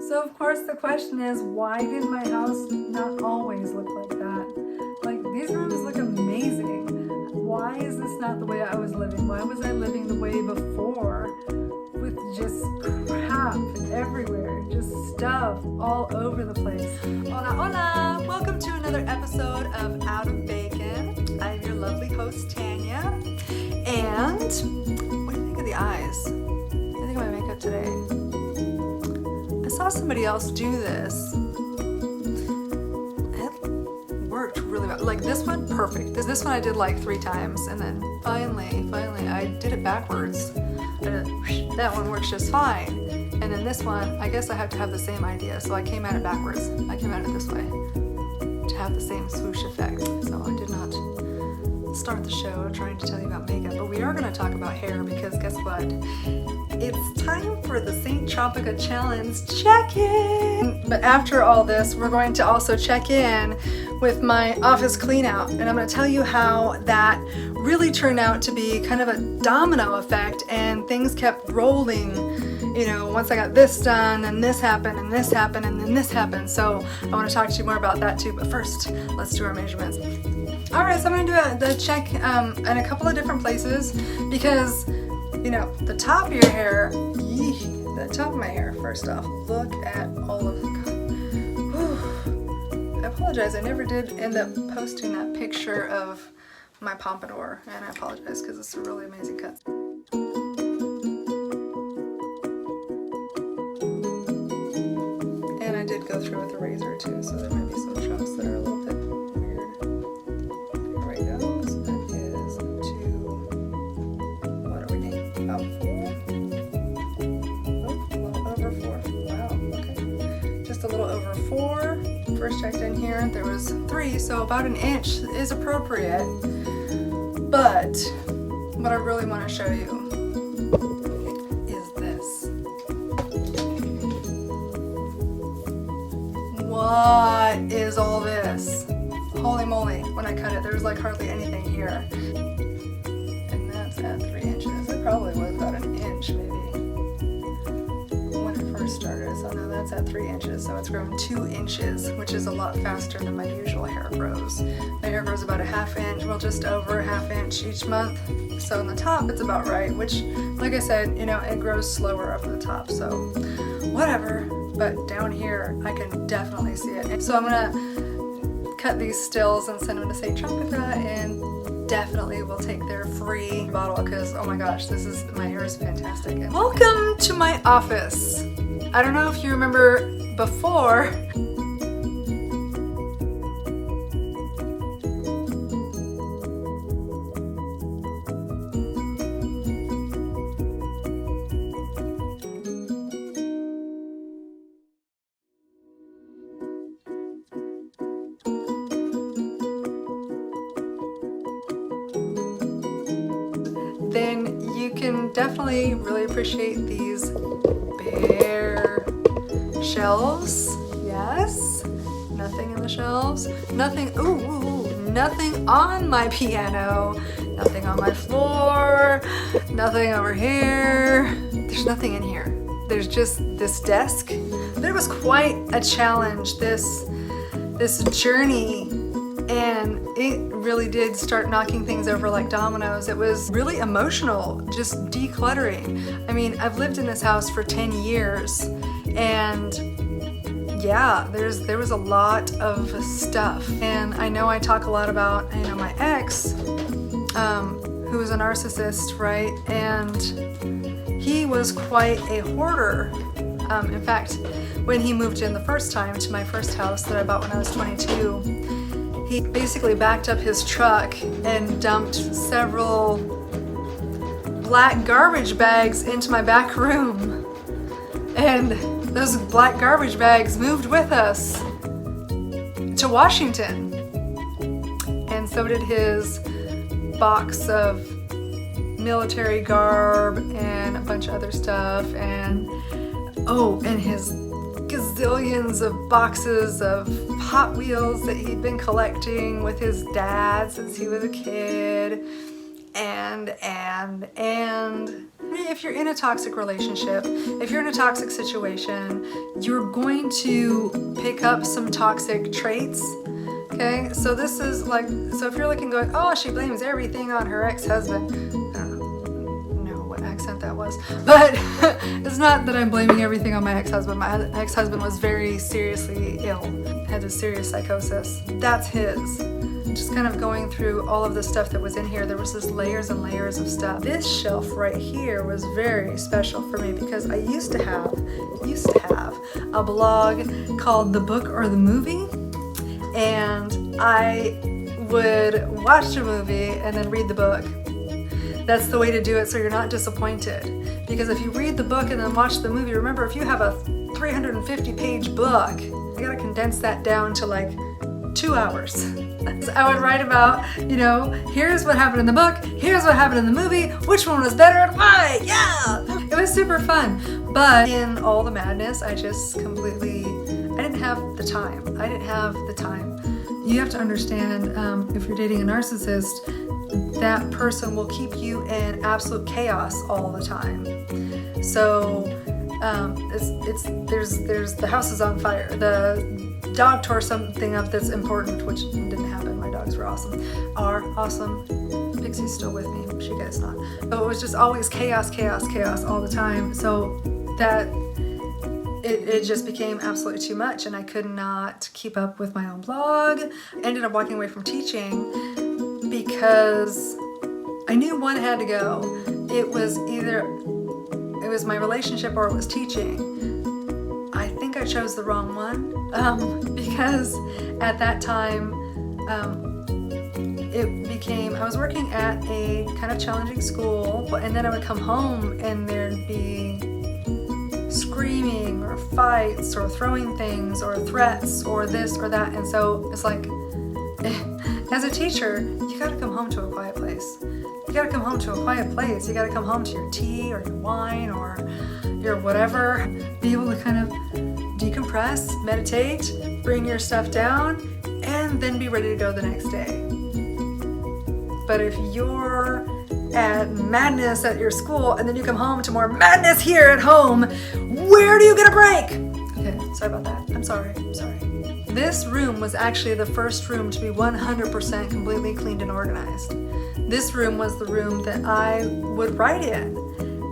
So of course the question is, why did my house not always look like that? Like, these rooms look amazing. Why is this not the way I was living? Why was I living the way before with just crap everywhere, just stuff all over the place? Hola, hola! Welcome to another episode of Out of Bacon. I'm your lovely host, Tanya. And what do you think of the eyes? What do you think of my makeup today? I saw somebody else do this. It worked really well. Like this one, perfect. This one I did like 3 times, and then finally, I did it backwards. That one works just fine. And then this one, I guess I have to have the same idea. So I came at it backwards. I came at it this way to have the same swoosh effect. So I did not start the show trying to tell you about makeup, but we are going to talk about hair because guess what? It's time for the St. Tropica Challenge check-in! But after all this, we're going to also check in with my office clean out, and I'm going to tell you how that really turned out to be kind of a domino effect, and things kept rolling. You know, once I got this done, then this happened, and this happened, and then this happened. So I want to talk to you more about that too, but first, let's do our measurements. Alright, so I'm going to do the check in a couple of different places because, you know, the top of your hair, the top of my hair, first off, look at all of I apologize, I never did end up posting that picture of my pompadour, and I apologize because it's a really amazing cut. And I did go through with a razor too, so there might be some chunks that are a little bit weird. Here we go. So that is what are we doing? About 4? Oh, a little over 4. Wow, okay. Just a little over 4. First checked in here, there was 3, so about an inch is appropriate. But what I really want to show you is this. What is all this? Holy moly, when I cut it, there was like hardly anything here. And that's at 3 inches. It probably was about an inch maybe when it first started. So now that's at 3 inches. So it's grown 2 inches, which is a lot faster than my usual hair grows. My hair grows about a ½ inch, well just over a ½ inch each month. So on the top it's about right, which like I said, you know, it grows slower up at the top, so whatever. But down here, I can definitely see it. And so I'm gonna cut these stills and send them to St. Tropica, and definitely will take their free bottle because, oh my gosh, my hair is fantastic. And welcome to my office. I don't know if you remember before, then you can definitely really appreciate these bare shelves. Yes, nothing in the shelves, nothing, nothing on my piano, nothing on my floor, nothing over here. There's nothing in here. There's just this desk. There was quite a challenge, this journey, and it really did start knocking things over like dominoes. It was really emotional, just decluttering. I mean, I've lived in this house for 10 years, and yeah, there was a lot of stuff. And I know I talk a lot about, you know, my ex, who was a narcissist, right? And he was quite a hoarder. In fact, when he moved in the first time to my first house that I bought when I was 22, he basically backed up his truck and dumped several black garbage bags into my back room. And those black garbage bags moved with us to Washington. And so did his box of military garb and a bunch of other stuff, and and his gazillions of boxes of Hot Wheels that he'd been collecting with his dad since he was a kid, and if you're in a toxic relationship, if you're in a toxic situation, you're going to pick up some toxic traits. Okay, so this is like, so if you're looking going, oh, she blames everything on her ex-husband. I don't know what accent that was, but it's not that I'm blaming everything on my ex-husband. My ex-husband was very seriously ill, had a serious psychosis. That's his. Just kind of going through all of the stuff that was in here. There was just layers and layers of stuff. This shelf right here was very special for me because I used to have a blog called The Book or the Movie. And I would watch a movie and then read the book. That's the way to do it so you're not disappointed. Because if you read the book and then watch the movie, remember if you have a 350-page book, you gotta condense that down to like 2 hours. So I would write about, you know, here's what happened in the book, here's what happened in the movie, which one was better and why, yeah! It was super fun. But in all the madness, I just completely, I didn't have the time. You have to understand, if you're dating a narcissist, that person will keep you in absolute chaos all the time. So there's the house is on fire. The dog tore something up that's important, which didn't happen. My dogs were awesome. Are awesome. Pixie's still with me. She gets not. But it was just always chaos all the time. So that it just became absolutely too much, and I could not keep up with my own blog. I ended up walking away from teaching because I knew one had to go. It was my relationship or it was teaching. I think I chose the wrong one because at that time I was working at a kind of challenging school, and then I would come home and there'd be screaming or fights or throwing things or threats or this or that. And so it's like, as a teacher, you gotta come home to a quiet place. You gotta come home to a quiet place. You gotta come home to your tea or your wine or your whatever. Be able to kind of decompress, meditate, bring your stuff down, and then be ready to go the next day. But if you're at madness at your school and then you come home to more madness here at home, where do you get a break? Okay, sorry about that. I'm sorry. This room was actually the first room to be 100% completely cleaned and organized. This room was the room that I would write in.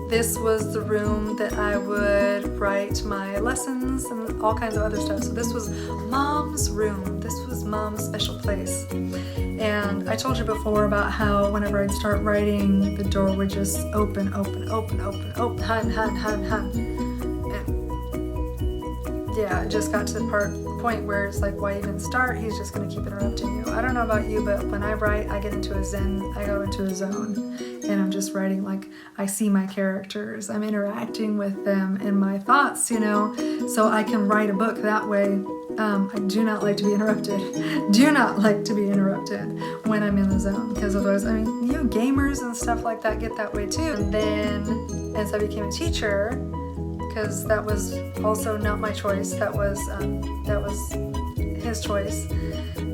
This was the room that I would write my lessons and all kinds of other stuff. So this was Mom's room. This was Mom's special place. And I told you before about how whenever I'd start writing, the door would just open, hun. And yeah, it just got to the point where it's like, why even start? He's just going to keep interrupting you. I don't know about you, but when I write, I get into a zen, I go into a zone. And I'm just writing like I see my characters. I'm interacting with them in my thoughts, you know, so I can write a book that way. I do not like to be interrupted. Do not like to be interrupted when I'm in the zone, because otherwise, I mean, you know, gamers and stuff like that get that way too. And then as I became a teacher, because that was also not my choice, that was his choice,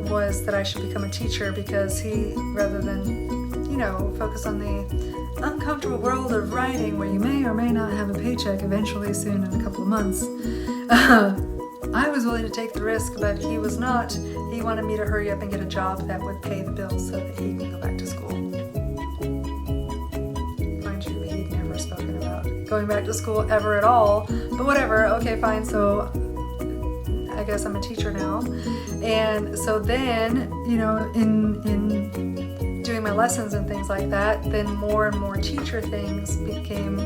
was that I should become a teacher, because he, rather than, you know, focus on the uncomfortable world of writing where you may or may not have a paycheck eventually soon in a couple of months, I was willing to take the risk, but he was not. He wanted me to hurry up and get a job that would pay the bills so that he could go back to school. Mind you, he'd never spoken about going back to school ever at all, but whatever, okay, fine, so I guess I'm a teacher now. And so then, you know, in doing my lessons and things like that, then more and more teacher things became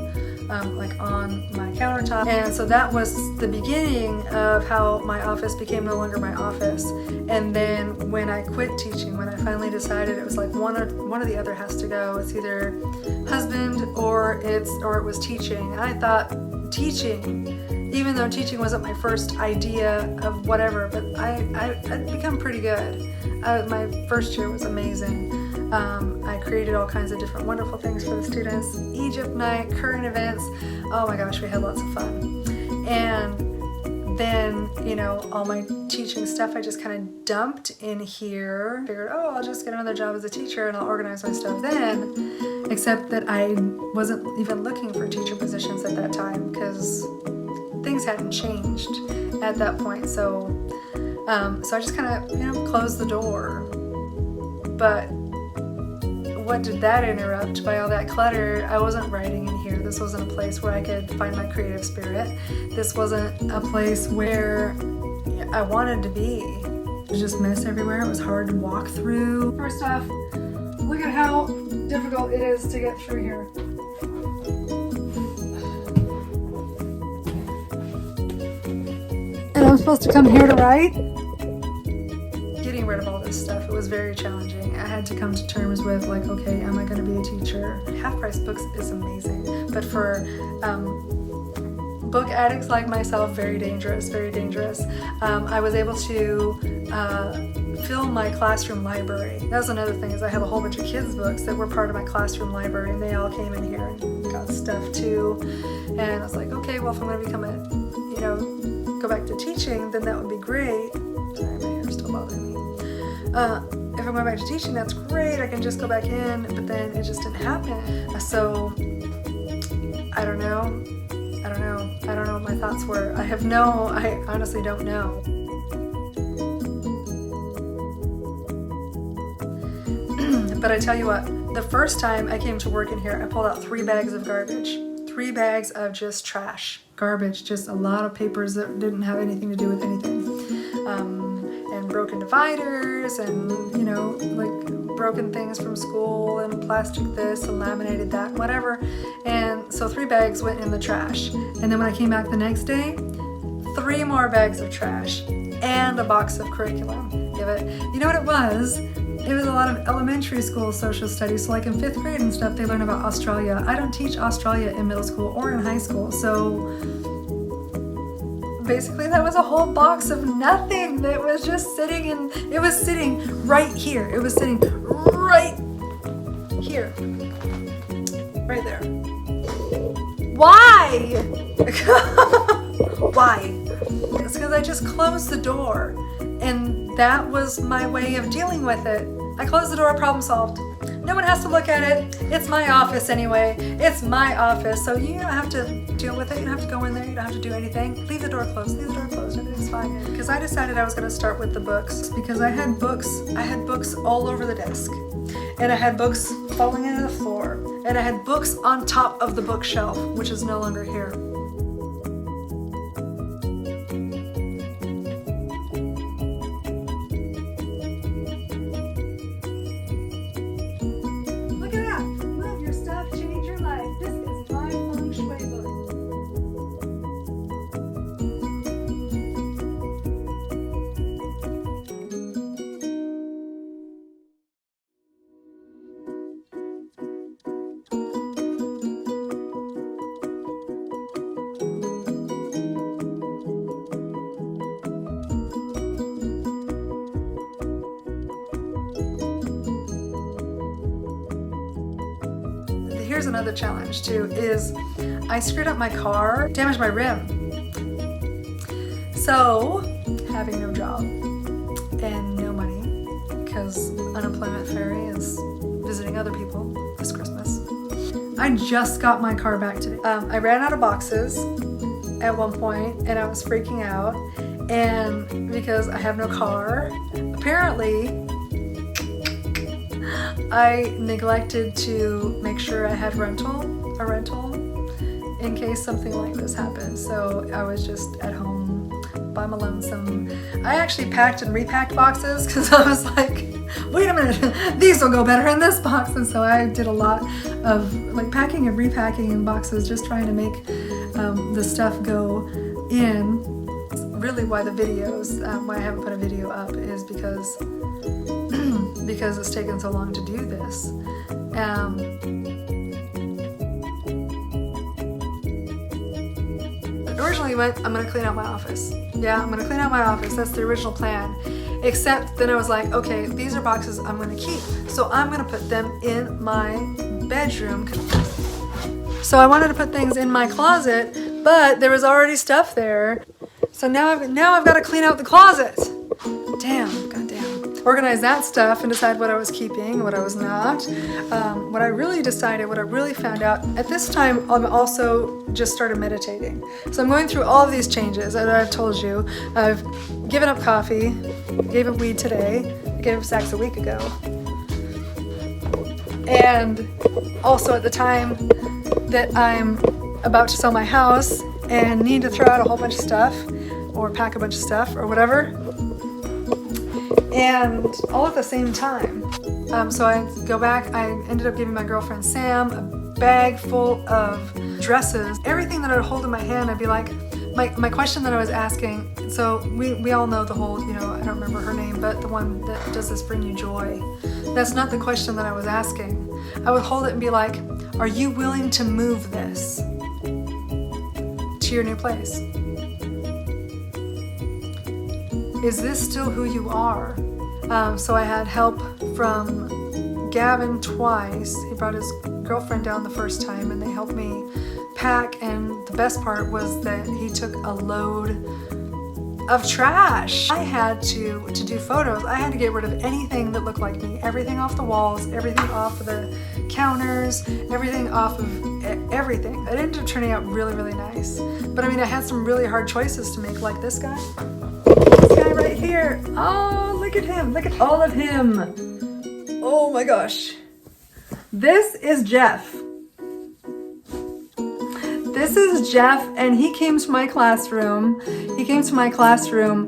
like on my countertop. And so that was the beginning of how my office became no longer my office. And then when I quit teaching, when I finally decided it was like one or the other has to go, it's either husband or it was teaching. And I thought teaching, even though teaching wasn't my first idea of whatever, but I'd become pretty good. My first year was amazing. I created all kinds of different wonderful things for the students. Egypt night, current events. Oh my gosh, we had lots of fun. And then, you know, all my teaching stuff I just kind of dumped in here. Figured, oh, I'll just get another job as a teacher and I'll organize my stuff then. Except that I wasn't even looking for teacher positions at that time because things hadn't changed at that point. So I just kind of, you know, closed the door. But what did that interrupt by all that clutter? I wasn't writing in here. This wasn't a place where I could find my creative spirit. This wasn't a place where I wanted to be. It was just mess everywhere. It was hard to walk through. First off, look at how difficult it is to get through here. And I'm supposed to come here to write? Getting rid of all this stuff, it was very challenging. I had to come to terms with like, okay, am I going to be a teacher? Half-price books is amazing, but for book addicts like myself, very dangerous, very dangerous. I was able to fill my classroom library. That was another thing, is I have a whole bunch of kids' books that were part of my classroom library, and they all came in here and got stuff too. And I was like, okay, well, if I'm going to become a, you know, go back to teaching, then that would be great. Sorry, my hair's still bothering me. If I'm going back to teaching, that's great. I can just go back in, but then it just didn't happen. So I don't know what my thoughts were. I honestly don't know. But I tell you what, the first time I came to work in here, I pulled out 3 bags of garbage. 3 bags of just trash. Garbage, just a lot of papers that didn't have anything to do with anything. And broken dividers and, you know, like broken things from school and plastic this and laminated that, whatever. And so 3 bags went in the trash. And then when I came back the next day, 3 more bags of trash and a box of curriculum. You know what it was? It was a lot of elementary school social studies. So like in 5th grade and stuff, they learn about Australia. I don't teach Australia in middle school or in high school. So basically that was a whole box of nothing that was just sitting in, it was sitting right here. It was sitting right here. Right there. Why? Why? It's because I just closed the door. And that was my way of dealing with it. I closed the door, problem solved. No one has to look at it. It's my office anyway. It's my office. So you don't have to deal with it. You don't have to go in there. You don't have to do anything. Leave the door closed. Leave the door closed. Everything's fine. Because I decided I was going to start with the books because I had books all over the desk. And I had books falling into the floor. And I had books on top of the bookshelf, which is no longer here. Here's another challenge too, is I screwed up my car, damaged my rim. So, having no job and no money, because unemployment fairy is visiting other people this Christmas. I just got my car back today. I ran out of boxes at one point and I was freaking out, and because I have no car, apparently I neglected to make sure I had a rental in case something like this happened. So I was just at home by my lonesome. I actually packed and repacked boxes because I was like, wait a minute, these will go better in this box. And so I did a lot of like packing and repacking in boxes, just trying to make the stuff go in. Really why the videos, why I haven't put a video up is because it's taken so long to do this. Originally went, I'm gonna clean out my office. Yeah, I'm gonna clean out my office. That's the original plan. Except then I was like, okay, these are boxes I'm gonna keep. So I'm gonna put them in my bedroom. So I wanted to put things in my closet, but there was already stuff there. So now I've got to clean out the closet. Damn, goddamn. Organize that stuff and decide what I was keeping and what I was not. What I really found out, at this time I'm also just started meditating. So I'm going through all of these changes that I've told you. I've given up coffee, gave up weed today, I gave up sex a week ago. And also at the time that I'm about to sell my house and need to throw out a whole bunch of stuff or pack a bunch of stuff or whatever, and all at the same time. So I go back, I ended up giving my girlfriend Sam a bag full of dresses. Everything that I'd hold in my hand, I'd be like, my question that I was asking, so we all know the whole, I don't remember her name, but the one that does this bring you joy. That's not the question that I was asking. I would hold it and be like, are you willing to move this to your new place? Is this still who you are? So I had help from Gavin twice. He brought his girlfriend down the first time and they helped me pack, and the best part was that he took a load of trash. I had to do photos. I had to get rid of anything that looked like me, everything off the walls, everything off of the counters, everything off of everything. It ended up turning out really, really nice. But I mean, I had some really hard choices to make, like this guy. This guy right here. Oh, look at him. Look at all of him. Oh my gosh. This is Jeff. This is Jeff, and he came to my classroom. He came to my classroom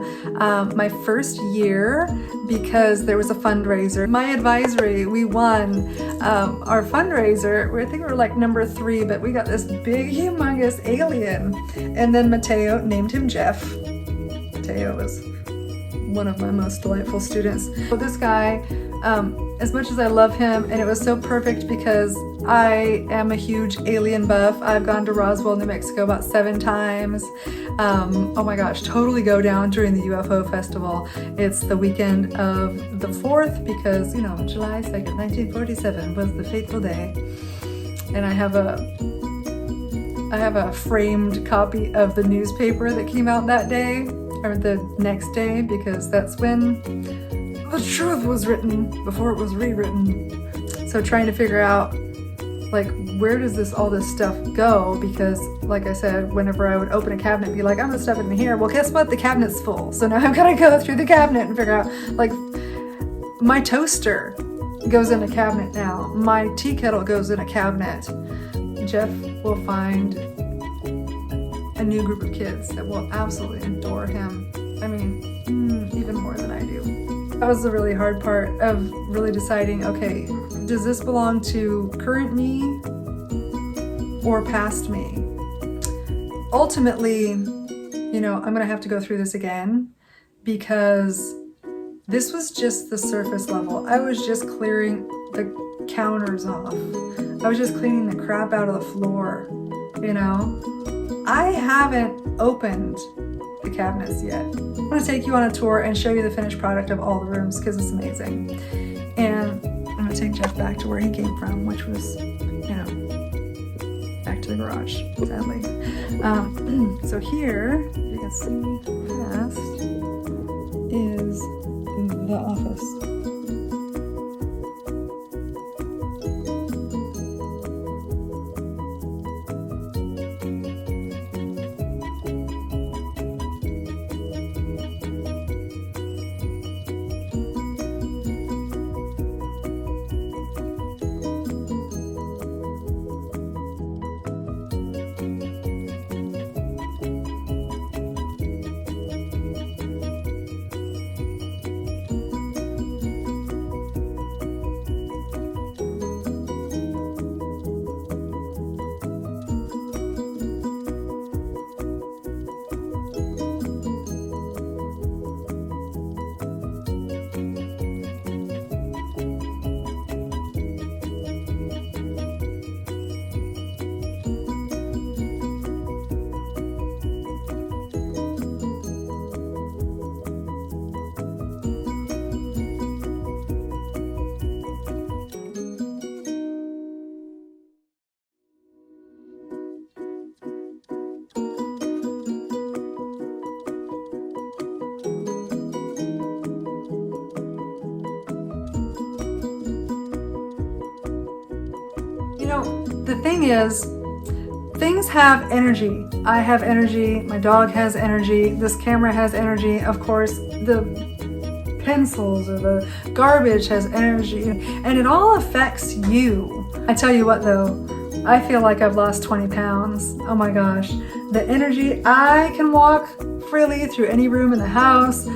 my first year because there was a fundraiser. My advisory, we won our fundraiser. I think we were like number 3, but we got this big, humongous alien. And then Mateo named him Jeff. Mateo was one of my most delightful students. So this guy, as much as I love him, and it was so perfect because I am a huge alien buff. I've gone to Roswell, New Mexico about 7 times. Oh my gosh, totally go down during the UFO festival. It's the weekend of the 4th because, July 2nd, 1947 was the fateful day. And I have a framed copy of the newspaper that came out that day, or the next day, because that's when the truth was written before it was rewritten. So trying to figure out, like, where does all this stuff go? Because, like I said, whenever I would open a cabinet and be like, I'm gonna stuff it in here. Well, guess what? The cabinet's full. So now I've got to go through the cabinet and figure out, like, my toaster goes in a cabinet now. My tea kettle goes in a cabinet. Jeff will find a new group of kids that will absolutely adore him. I mean, even more than I do. That was the really hard part of really deciding, okay, does this belong to current me or past me? Ultimately, I'm gonna have to go through this again because this was just the surface level. I was just clearing the counters off. I was just cleaning the crap out of the floor, I haven't opened the cabinets yet. I'm gonna take you on a tour and show you the finished product of all the rooms because it's amazing. And I'm gonna take Jeff back to where he came from, which was, back to the garage, sadly. So here, you can see past is the office. know, the thing is, things have energy. I have energy, my dog has energy, this camera has energy, of course, the pencils or the garbage has energy, and it all affects you. I tell you what though, I feel like I've lost 20 pounds. Oh my gosh. The energy, I can walk freely through any room in the house.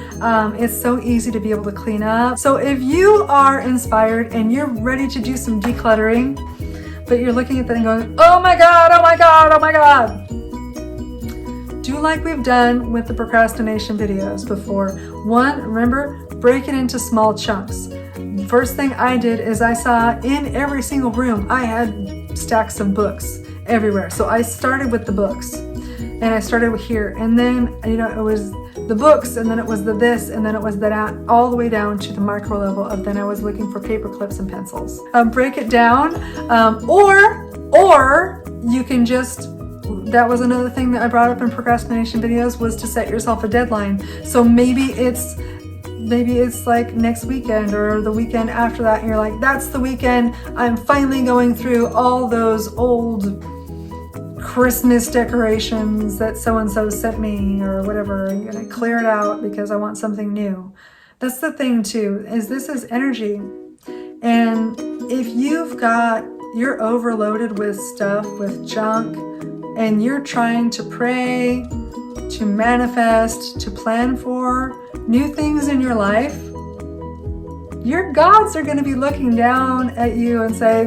It's so easy to be able to clean up. So if you are inspired and you're ready to do some decluttering, but you're looking at that and going, oh my God, oh my God, oh my God. Do like we've done with the procrastination videos before. One, remember, break it into small chunks. First thing I did is I saw in every single room, I had stacks of books everywhere. So I started with the books and I started with here. And then, you know, it was the books and then it was the this and then it was that all the way down to the micro level of then I was looking for paper clips and pencils. Break it down or you can just, that was another thing that I brought up in procrastination videos, was to set yourself a deadline. So maybe it's like next weekend or the weekend after that, and you're like, that's the weekend I'm finally going through all those old Christmas decorations that so-and-so sent me or whatever. I'm gonna clear it out because I want something new. That's the thing too, is this is energy. And if you're overloaded with stuff, with junk, and you're trying to pray, to manifest, to plan for new things in your life, your gods are going to be looking down at you and say,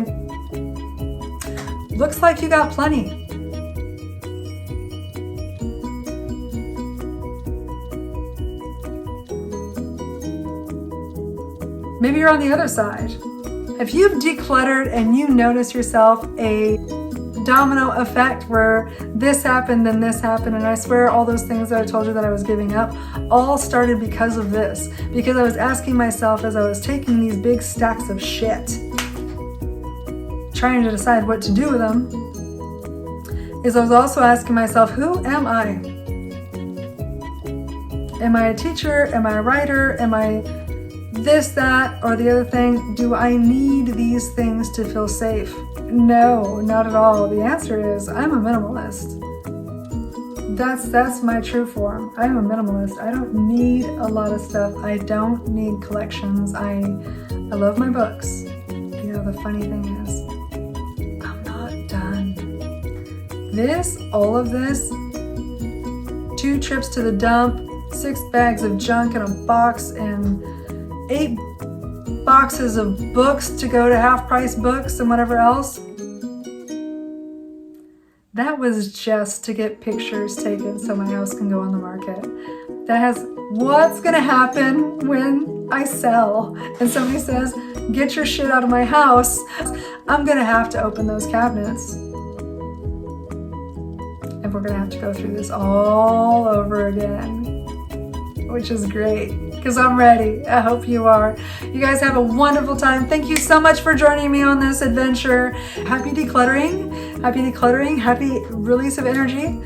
looks like you got plenty. Maybe you're on the other side. If you've decluttered and you notice yourself a domino effect where this happened, then this happened, and I swear all those things that I told you that I was giving up all started because of this. Because I was asking myself as I was taking these big stacks of shit, trying to decide what to do with them, is I was also asking myself, who am I? Am I a teacher? Am I a writer? Am I this, that, or the other thing? Do I need these things to feel safe? No, not at all. The answer is I'm a minimalist. That's my true form. I'm a minimalist. I don't need a lot of stuff. I don't need collections. I love my books. You know, the funny thing is, I'm not done. All of this, 2 trips to the dump, 6 bags of junk in a box, and 8 boxes of books to go to half-price books and whatever else. That was just to get pictures taken so my house can go on the market. What's gonna happen when I sell and somebody says, get your shit out of my house? I'm gonna have to open those cabinets. And we're gonna have to go through this all over again, which is great. Because I'm ready. I hope you are. You guys have a wonderful time. Thank you so much for joining me on this adventure. Happy decluttering. Happy decluttering. Happy release of energy.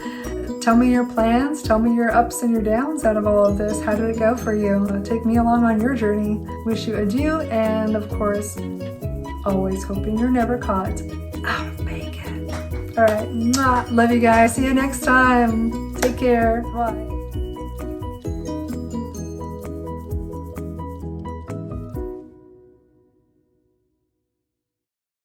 Tell me your plans. Tell me your ups and your downs out of all of this. How did it go for you? Take me along on your journey. Wish you adieu. And of course, always hoping you're never caught out of bacon. All right. Mwah. Love you guys. See you next time. Take care. Bye.